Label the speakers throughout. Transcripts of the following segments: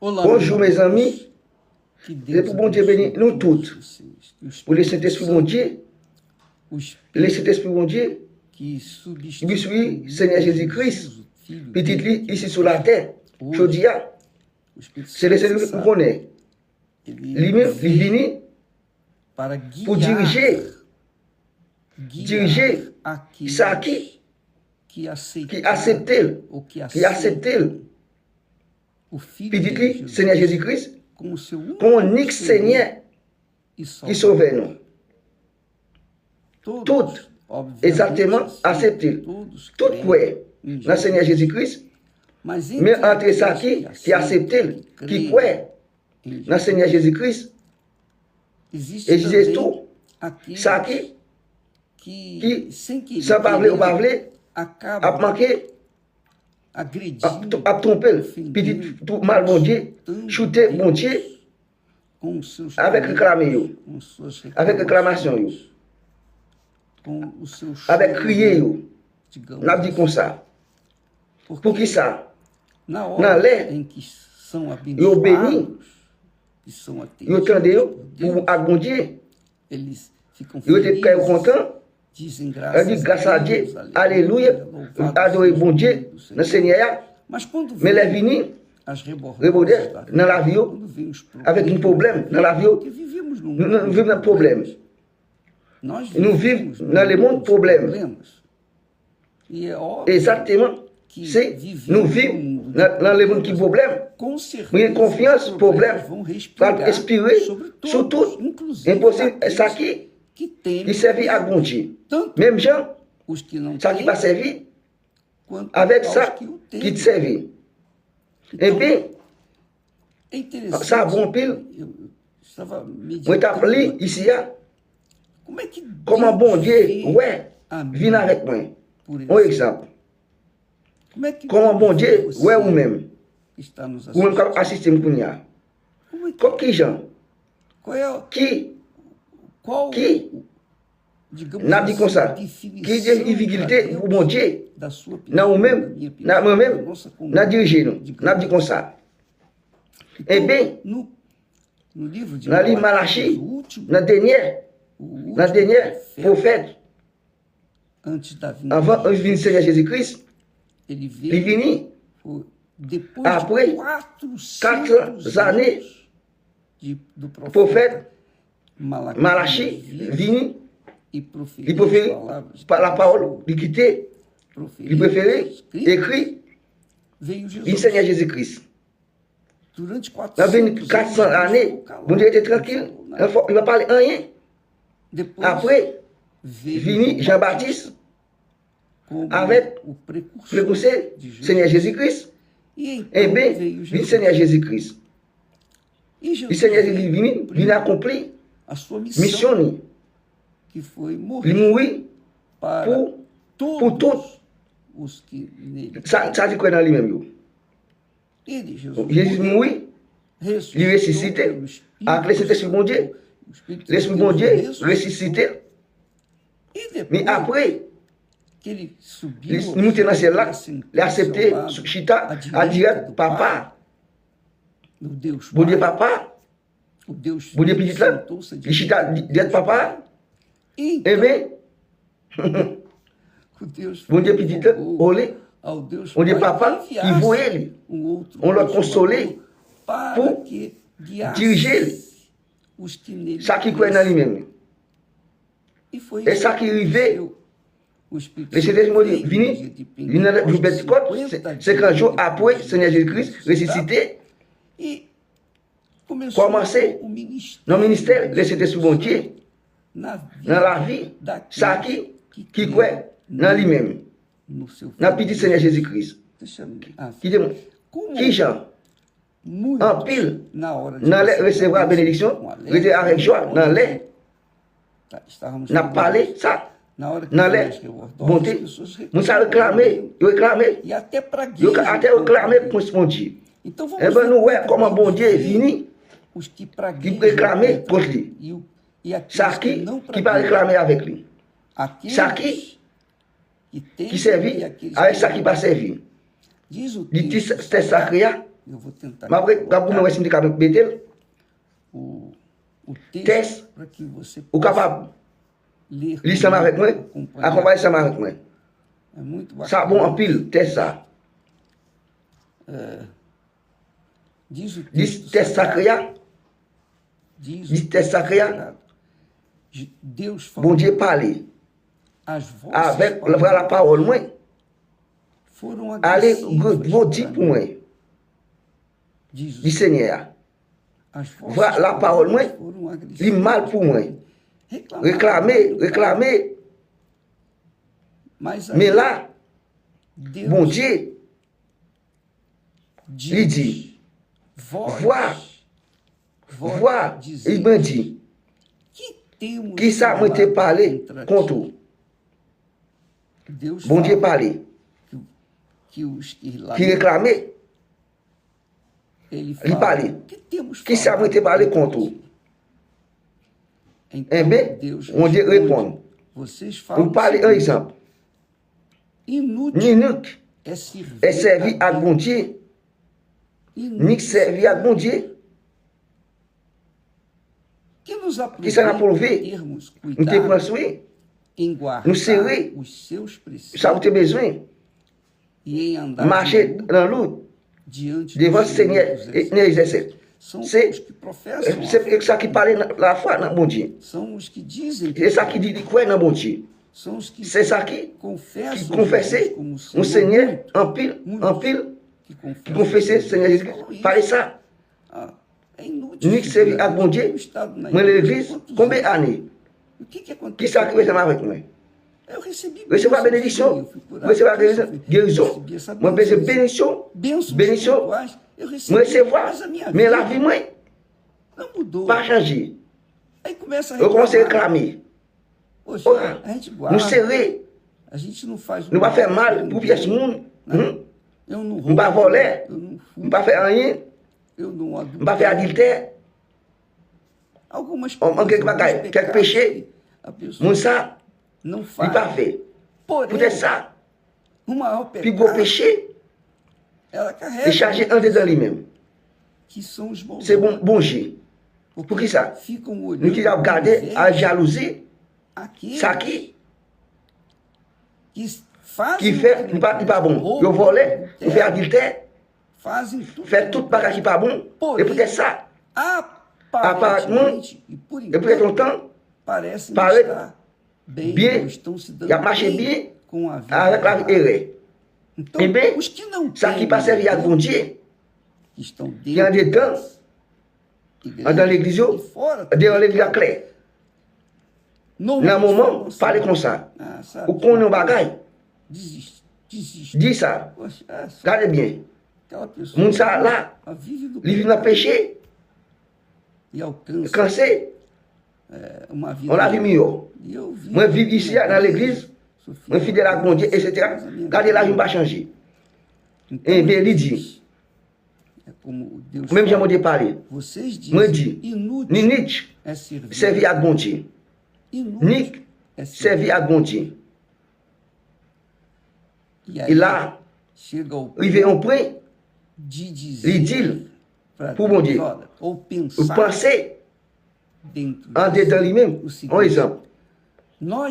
Speaker 1: Bonjour mes amis, c'est pour bon Dieu bénir nous toutes, pour le Saint-Esprit bon Dieu, le Saint-Esprit bon Dieu, qui suit Seigneur Jésus-Christ, petit lit ici sur la terre, je dis, c'est le Seigneur qui nous connaît. Lui-même, il vient pour diriger ça qui accepte petit Seigneur Jésus-Christ comme unique Seigneur qui sauve nous. Tout exactement accepté. Tout croit dans le Seigneur Jésus-Christ, mais entre ça qui accepte, qui croit dans le Seigneur Jésus-Christ, existe tout. Ça qui sans parler ou parler, a manqué, a trompé, petit tout mal bon Dieu, shooter bon Dieu, avec réclamation, avec crier, on a dit comme ça. Pour qui ça? Dans l'air, ils ont béni, ils ont tendu pour bon Dieu, ils étaient très contents. Elle dit grâce à Dieu, alléluia, adorer bon Dieu, le Seigneur. Mais les vini, rebondir dans la vie, avec un problème dans la vie, nous vivons un problème. Nous vivons dans le monde problème. Exactement, c'est nous vivons dans le monde qui problème. Nous avons confiance, problème, pour expirer sur tout, impossible, ça qui servit à bon Dieu. Même gens, ça qui va servir, avec ça qui te servit. Et bien, ça a bon pile. Moi, je t'appelle ici, comment bon Dieu, ouais, viens avec moi. Un exemple. Comment bon Dieu, ouais, ou même. Ou même quand assister à comme qui gens, qui n'a dit comme ça, qui est une difficulté pour mon Dieu, n'a moi-même, n'a dirigé nous, n'a dit comme ça. Eh bien, dans les Malachie, dans le dernier prophète, avant de venir Seigneur Jésus-Christ, il est venu après 4 années, le prophète Malachie vini, il préférait par la parole, il quittait, il préférait écrire le Seigneur Jésus-Christ. Dans 400 années, bon Dieu était tranquille, il ne va parler rien. Après, vini Jean-Baptiste avec le précurseur Seigneur Jésus-Christ. Eh bien, le Seigneur Jésus-Christ. Le Seigneur Jésus-Christ vient accomplir mission. Il mourit pour tout. Ça dit quoi dans lui-même? Jésus mourit, il ressuscité, avec l'Esprit bon Dieu. L'Esprit bon Dieu ressuscité. Mais après, il monte dans le ciel là, il a accepté, Chita a dit papa. Bon Dieu papa. Bon Dieu petit là, il Chita dit papa. Eh bien, bon Dieu petit là, olé. On dit papa qui voyait, on l'a consolé pour diriger ça qui croit dans lui-même. Et ça qui arrivait, le Seigneur venu, il n'a pas de côte, 50 jours après, Seigneur Jésus-Christ ressuscité, commencé dans le ministère, le Saint-Esprit bon Dieu, dans la vie, ça qui croit dans lui-même. Dans le petit Seigneur Jésus-Christ. Qui Jean, en pile, dans les recevoir la bénédiction, rester avec joie, dans les, n'a parlé ça, dans les bonté, nous avons réclamé, il a réclamé pour mon Dieu. Eh bien, nous voyons comment bon Dieu est venu, qui réclame contre lui. Ça qui va réclamer avec lui. Ça qui servit avec ça qui va servir. Il dit c'est sacré,
Speaker 2: Eu vou tentar.
Speaker 1: Mas como vai explicar betel?
Speaker 2: O texto para que você
Speaker 1: possa ler sama avec moi, acompanhar sama avec moi.
Speaker 2: É muito bacana.
Speaker 1: Ça bon en pile, texte ça.
Speaker 2: Diz
Speaker 1: texte sacré. Diz texte sacré.
Speaker 2: Deus
Speaker 1: bon Dieu parle avec la parole moi. Allez, vous dites pour moi. Du Seigneur. Voilà la parole moi. Il mal pour moi. Réclamer. Mais là, bon Dieu, il dit, voir, il m'a dit, qui ça m'a été parlé contre vous? Bon Dieu parle, qui réclamait, il parlait, qui ça m'a été parlé contre vous? Eh bien, on dit répondre. Vous parlez un exemple. Inutile est servi à bon Dieu, ni servi à bon Dieu. Qui ça n'a prouvé? Nous te prenons nous serrer, ça vous avez besoin. Marcher dans l'eau, devant le Seigneur et l'exercer. C'est ça qui parle la foi dans bon Dieu. C'est ça qui dit quoi dans bon Dieu. C'est ça qui confessait au Seigneur en pile, qui confessait Seigneur Jésus. Parlez ça. Nous servi à bon Dieu, mais l'église, combien d'années? Qui ça qui fait avec moi? Recevoir la bénédiction, recevoir la guérison. Moi, je bénédiction, moi, recevoir, mais la vie, moi, pas changer. Eu comecei a reclamar. Não serei. Não vai fazer mal para esse mundo. Não vai voler. Não vai fazer rien. Não vai fazer adultère. Alguém que vai quer péché. Não sabe. Não vai fazer. Por ça. Puis gros péché. E charger en dedans lui-même. C'est bon Dieu. Por que ça? Nous qui regardons a jalousie, ça qui fait, il pas bon. Ils volent, ils font adultère, fait tout bagage qui pas bon. Et peut-être ça, apparemment, et peut-être longtemps, paraît bien, il a marché bien avec la erreur. Eh bien, ça qui pas servi à bon Dieu, qui en dedans, dans l'église, dans l'église claire. Dans le moment, parler comme ça. Ou qu'on ait un bagage. Dis ça. Regardez bien. Moun ça là, il vit dans le péché. Quand c'est, on a vu mieux. Moi, je vis ici dans l'église, je suis fidèle à mon Dieu, etc. Regardez là, je ne vais pas changer. Et bien, il dit. Même j'ai mon Dieu parlé. Moi dit, ni servi à bon Dieu. Ni servi à bon Dieu. Et là, il vient au point, il dit, pour mon Dieu, vous pensez en dedans lui-même, par exemple, nous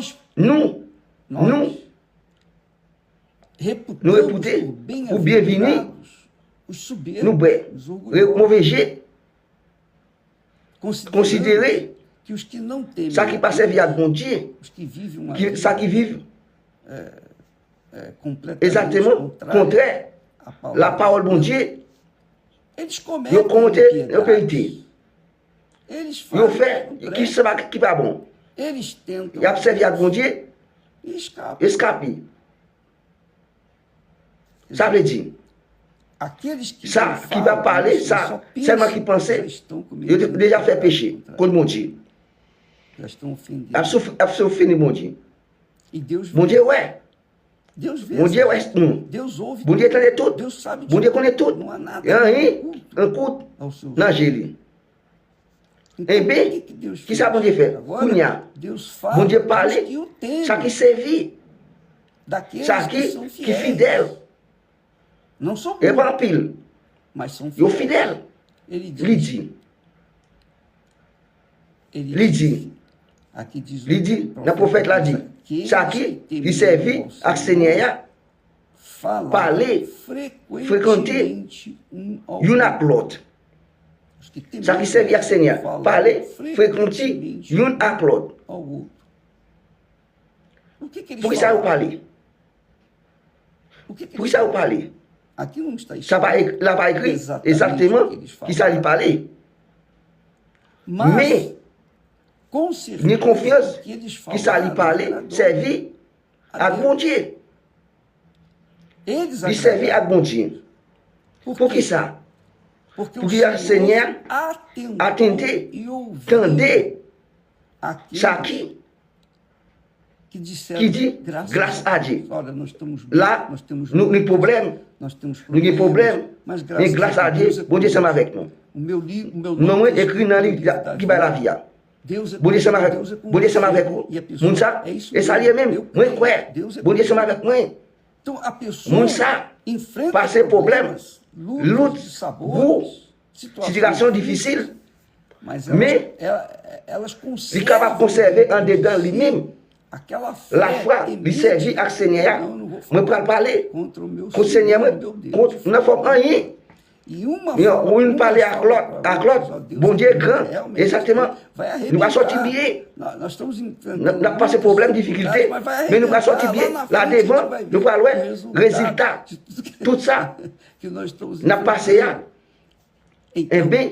Speaker 1: réputons ou bienvenus, nous mauvais jet, considérer ça qui passe via bon Dieu, ça qui vivent exactement contraire la parole bon Dieu, ils commettent la vérité. Ils fait qui pas bon. Ils ont servi à bon Dieu, escapé. Ça veut dire. Ça qui va parler, ça, c'est moi qui pensais, ils ont déjà fait péché contre mon Dieu. Absolument fini mon Dieu. Mon Dieu, ouais. Mon Dieu, ouais, non. Mon Dieu connaît tout. Mon Dieu connaît tout. Il y a un coup dans Jésus. Eh bien, qui ça bon Dieu fait? Mon Dieu parle, ça qui servit, ça qui est fidèle. Et pas en pile.
Speaker 2: mas são
Speaker 1: yo fidèles.
Speaker 2: Ele
Speaker 1: dit,
Speaker 2: aqui diz
Speaker 1: il dit, le prophète l'a dit, ça qui servi à Seigneur, parler, fréquenter, une à l'autre. Ça qui servi à Seigneur, parler, fréquenter, une à l'autre. Por que ça vous parlez? Por que ça vous parlez? Ça va là écrit exactement qui ça lui parler. Mais, une confiance qui ça lui parler, servir à bon Dieu. Il servit à bon Dieu. Pour qui ça? Pour que le Seigneur attendait, tendait, ça qui dit grâce à Dieu. Là, nous avons problème, mais grâce à Dieu, bon Dieu est avec nous. Nous écrit dans le livre qui va la vie. Bon Dieu est avec vous. Moun ça, et ça lié même, moi quoi, bon Dieu est avec moi. Moun ça, passer problème, lutte, situation difficile, mais il est capable de conserver en dedans lui-même. La foi, il servit à Seigneur. Je ne peux pas parler contre le Seigneur, contre ne faut rien. On ne parle à Claude, bon Dieu est grand, exactement. Nous allons sortir bien. Nous n'avons pas ce problème, difficulté, mais nous allons sortir bien. Là devant, nous parlons résultat. Tout ça, nous avons passé à. Eh bien,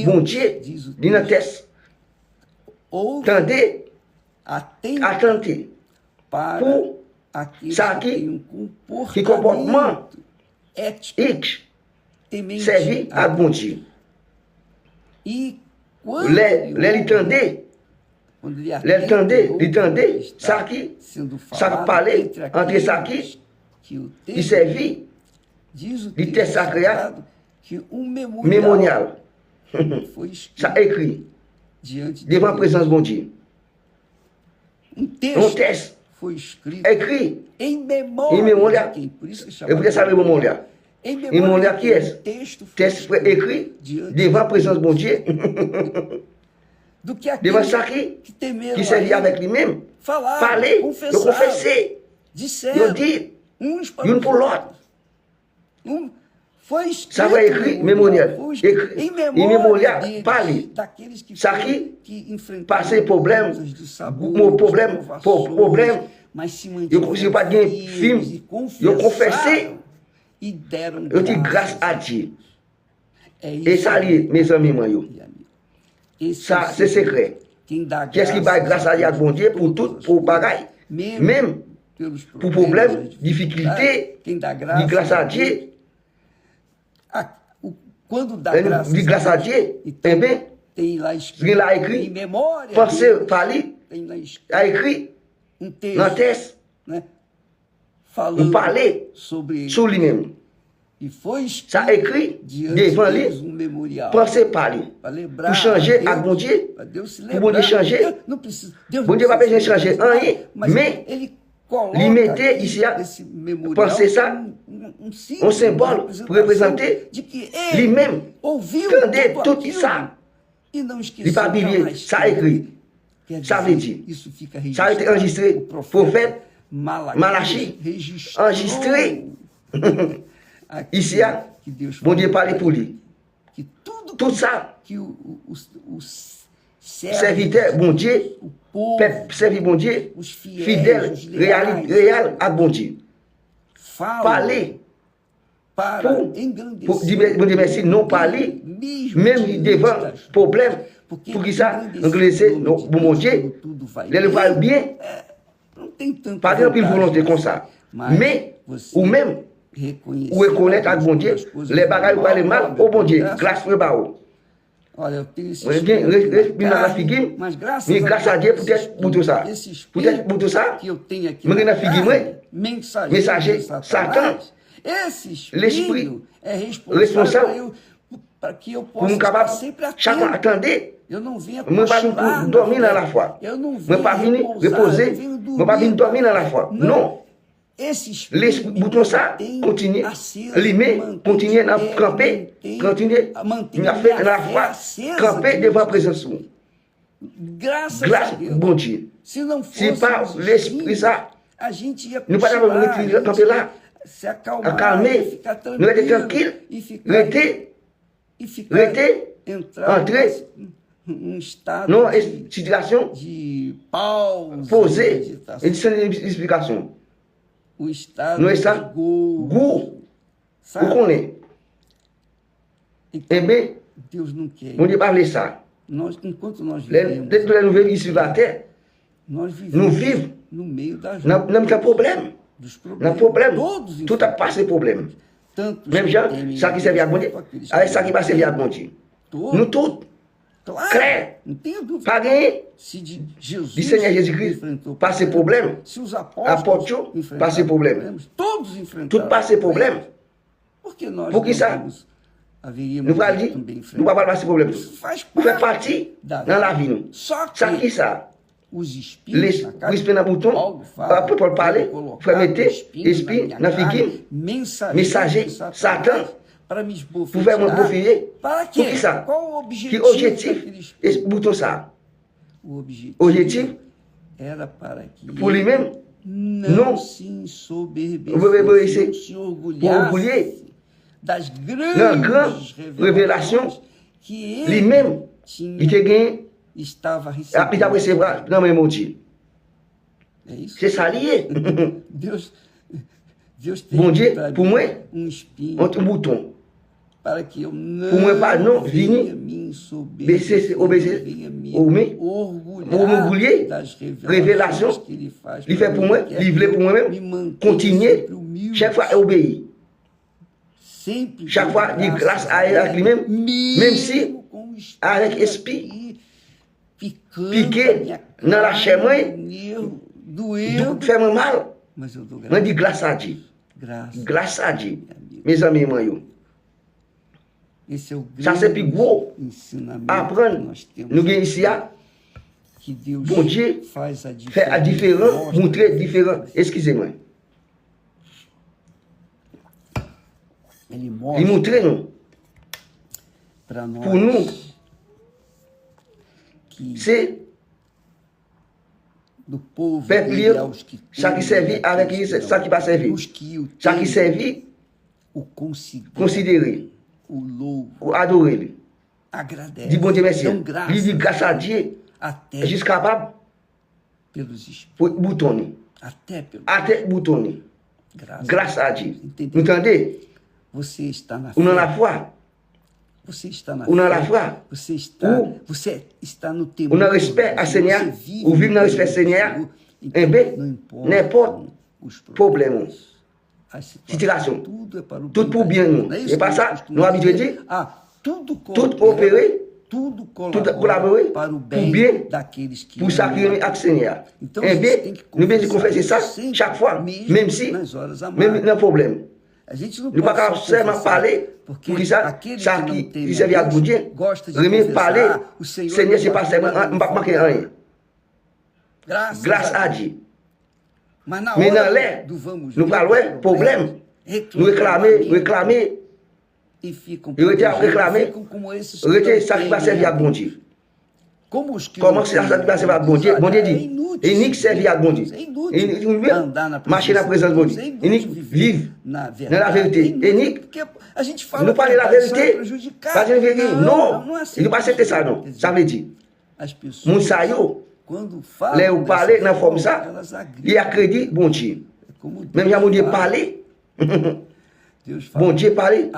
Speaker 1: bon Dieu, dit notre test. Tendez, attendez, pour ça qui comportement X. Servi à bon Dieu. L'étendait, ça qui parlait entre ça qui servit, il était sacré, mémorial. Ça écrit devant la présence de bon Dieu. Un texte écrit em memória. Eu podia saber memória. Em memória que é texto écrit devant la présence de bon Dieu. Devant ça qui servit avec lui-même. Parler, confesser, de dire, une pour l'autre. Ça va écrire mémorial. Em memória, parler. Ça qui passe problème, eu consigo para ganhar filme, eu confessei, eu tive graça a Deus. E ça ali, mes amis, ça c'est secret. Qu'est-ce qui va grâce à Dieu, bon Dieu, pour tout, pour bagaille, même pour problème, difficulté, de grâce à Dieu. De grâce à Dieu, eh bien, il a écrit, pensez, parler, a écrit, dans texte, on parlait sur lui-même. Ça a écrit devant lui, pensez, parler, pour changer à bon Dieu, pour bon Dieu changer. Bon Dieu va pas changer rien, mais il mettait ici, pensez ça, un symbole pour représenter lui-même, tendez tout ça. Il n'est pas oublié, ça a écrit, ça veut dire, ça a été enregistré, prophète Malachi, enregistré, ici, bon Dieu parlait pour lui. Tout ça, serviteur, bon Dieu, peuple servi bon Dieu, fidèle, réel à bon Dieu. Parler pour dire merci, non parler, même devant problème, pour qui ça, anglais, bon Dieu, les parle bien, pas de pile volonté comme ça, mais ou même, ou reconnaître à bon Dieu, les bagages ou parler mal au bon Dieu, grâce au bas.
Speaker 2: Olha, eu tenho esse espírito,
Speaker 1: mas graças a Deus peut-être pour tout ça. Peut-être pour tout ça,
Speaker 2: que eu tenho aqui
Speaker 1: na carne,
Speaker 2: mensageiro
Speaker 1: Satan,
Speaker 2: esse
Speaker 1: l'esprit
Speaker 2: espírito é
Speaker 1: responsável
Speaker 2: para que eu
Speaker 1: pour
Speaker 2: possa
Speaker 1: nous
Speaker 2: estar
Speaker 1: capables,
Speaker 2: sempre
Speaker 1: chaque fois,
Speaker 2: atento.
Speaker 1: attendez,
Speaker 2: Eu não venho
Speaker 1: je ne pas
Speaker 2: cochilar
Speaker 1: venir dormir dans la foi.
Speaker 2: Eu não
Speaker 1: Je ne pas venir
Speaker 2: venho
Speaker 1: reposer,
Speaker 2: eu venho
Speaker 1: je ne pas venir dormir dans la foi. Non. Les boutons ça continue, limer, continue à camper, continue à faire la foi, camper devant la présence. Grâce bon Dieu. Si pas l'esprit ça, nous ne pouvons pas camper là, calmer, nous être tranquille, rester, entrer dans une situation posée et sans explication. Nous estamos goût, vous connaissez. Eh bien, on ne pas ça. Dès que nous vivons ici sur la terre, nous vivons, nous avons des problèmes. Nos problèmes, tout a passé problème. Même gens, ça qui servait à bon Dieu, avec ça qui va servir à bon Dieu. Nous tous, clair, pas gagné. Du Seigneur Jésus-Christ, pas ces problèmes. Apôtres, pas ces problèmes. Tout pas ces problèmes. Pour qui ça? Nous va dire, nous va pas passer problème. Fait partie dans la vie. Ça qui ça? L'esprit dans le bouton, pour parler, il faut mettre l'esprit dans la figure, messager, Satan, pour faire mon profil. Pour qui ça? Qui objectif? Et ce bouton ça? Objectif? Pour lui-même? Non. Vous pouvez pour orgulher dans grande révélation, lui-même, il te gagne. Il a recevoir dans mes mots. C'est ça lié. Bon Dieu, pour moi, un bouton. Pour moi, pas non, venir, baisser, obéir, orgulher, révélation, il fait pour moi, livrer pour moi-même, continuer, chaque fois obéir. Chaque fois, il grâce à lui-même, même si, avec esprit, piqué dans la chair, fait mal. Je dis grâce à Dieu. Grâce à Dieu. Mes amis, moi, ça c'est plus gros. Apprendre. Nous avons ici, bon Dieu, fait à différent, montrer différent. Excusez-moi. Il montre nous. Pour nous, c'est peuple, ça qui servit avec ça qui va servir. Ça qui servit, considérer, ou adorer. Dis bon Dieu merci. Il dit grâce à Dieu, jusqu'à capable pour boutonner. À tête boutonner. Grâce à Dieu. Vous entendez?
Speaker 3: Você está na
Speaker 1: fé. Ou na foi.
Speaker 3: Você está na
Speaker 1: ou na la foi.
Speaker 3: Você está no temor.
Speaker 1: Ou na respect à Seigneur. Ou vivre dans le respect Seigneur. Eh bien, n'importe problème. Situation. Tout pour bien nous. Et pas ça, nous habitués dire. Tout opérer. Tout collaborer pour bien, pour s'accueillir avec Seigneur. Eh bien, nous devons confesser ça chaque fois, même si, même dans le problème. Nous ne pouvons pas seulement parler pour que ça qui servent à Dieu. Nous parler, Seigneur, c'est pas seulement, on ne va pas manquer rien. Grâce à Dieu. Mais dans l'air, nous parlons de problème. Nous réclamer. Et réclamer, ça qui va servir à bon Dieu. Comment ça qui va servir à bon Dieu? Bon Dieu dit, il n'y a que servir à bon Dieu. Il n'y a marcher dans la présence de bon Dieu. Il n'y a vivre dans la vérité. Il n'y a nous parler la vérité. Pas de vérité. Non, il ne pas accepter ça, non. Ça veut dire, mon sayo, les ou parler dans la forme ça, il y a crédit, bon Dieu. Même si mon Dieu parler, bon Dieu parler,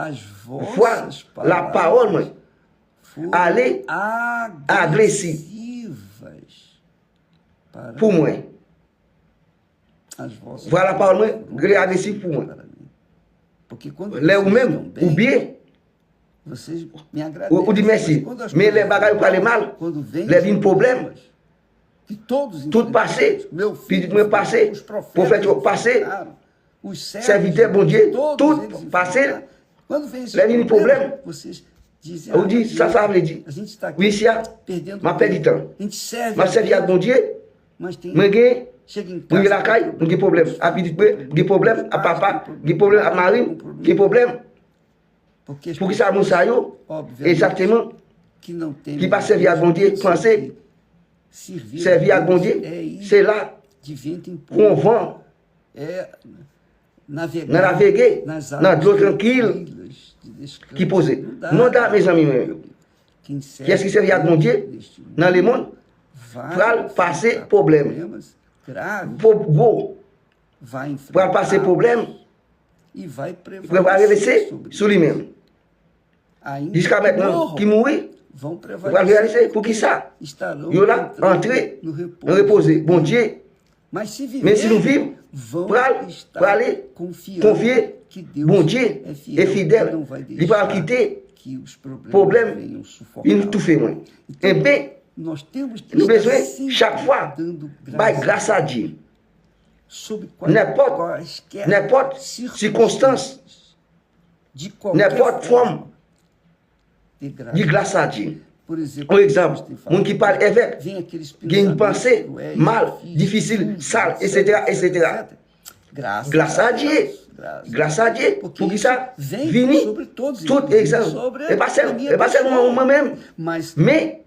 Speaker 1: voir la parole, aller agressif pour moi. Voilà la parole agressif pour moi. Les ou même, ou bien, ou dit merci. Mais les bagages parlent mal, les vignes problèmes, tout passé, puis me passé, prophète passé, serviteur bon Dieu, tout passé, les vignes problèmes. On dit, ça veut dire, oui, ici, ma perdu du temps. Ma servi à bon Dieu, mais Pour la caille, il y a problème. À petit peu, il y a problème. À papa, il y a problème. À Marie, il y a problème. Pour que ça nous aille, exactement, qui va servir à bon Dieu, penser, servir à bon Dieu, c'est là qu'on vend, naviguer, dans de l'eau tranquille, qui pose. Non, mes amis, qui est-ce qui servir à bon Dieu dans le monde, pour passer problème. Pour passer problème, pour réaliser sur lui-même. Jusqu'à maintenant, qui mourit, pour réaliser pour qui ça? Il y a entré, reposer, bon Dieu. Mais si nous vivons, pour aller confier, bon Dieu est fidèle, il va quitter problème, il nous tout fait moins. Et bien, nous avons besoin chaque fois, grâce à Dieu. N'importe circonstance, n'importe forme, de grâce à Dieu. Par exemple, mon qui parle évêque, qui a une pensée mal, difficile, sale, etc., etc. Grâce à Dieu. Grâce à Dieu, pour que ça vienne tout exemple. Et pas seulement moi-même, mais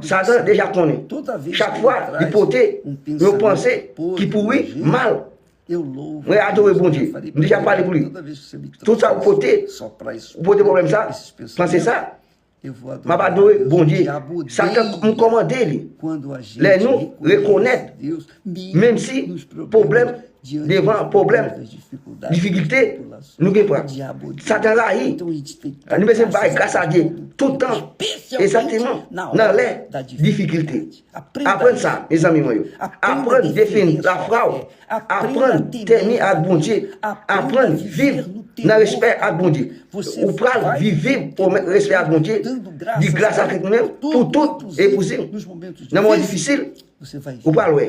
Speaker 1: Satan déjà connaît. Chaque fois, il portait nos pensées qui pourrit mal. Oui, adorez bon Dieu. Je déjà parlé pour lui. Tout ça, vous portez problème ça, pensez ça. Ma pas adoré bon Dieu. Satan nous commande lui. Les nous reconnaître, même si problème devant problème, difficulté, nous ne pas. Satan là, nous devons pas grâce à Dieu tout le temps, exactement, dans les difficultés. Apprendre ça, mes amis, apprendre à définir la fraude, apprendre à tenir à bon Dieu, apprendre à vivre dans le respect à bon Dieu. Ou pas vivre pour le respect à bon Dieu, dire grâce à nous-mêmes, pour tout et possible. Dans les moments difficiles, ou pas loin.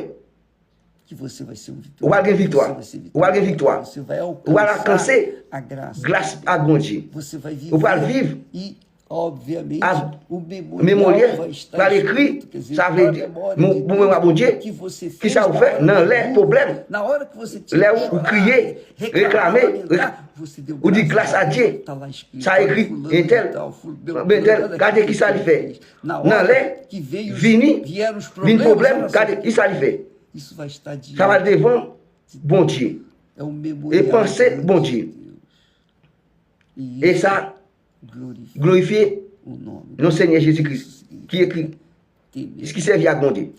Speaker 1: Ou va gagner victoire. Ou va gagner victoire. Ou va alcancer grâce à bon Dieu. Ou va vivre. O memorial para écrire, ça veut dire, mon Dieu, qui ça vous fait dans les problèmes, là où vous criez, réclamez, ou dit grâce à Dieu, ça écrit, et tel, regardez qui ça lui fait. Dans les vini, vini problème, regardez qui ça lui fait. Ça va devant bon Dieu. Et penser bon Dieu. Et ça, glorifier notre Seigneur Jésus-Christ, qui écrit, ce qui servit à bon Dieu.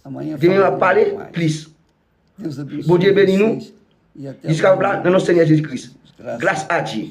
Speaker 1: Demain, on va parler plus. Bon Dieu bénis nous, jusqu'à là, dans notre Seigneur Jésus-Christ. Grâce à Dieu.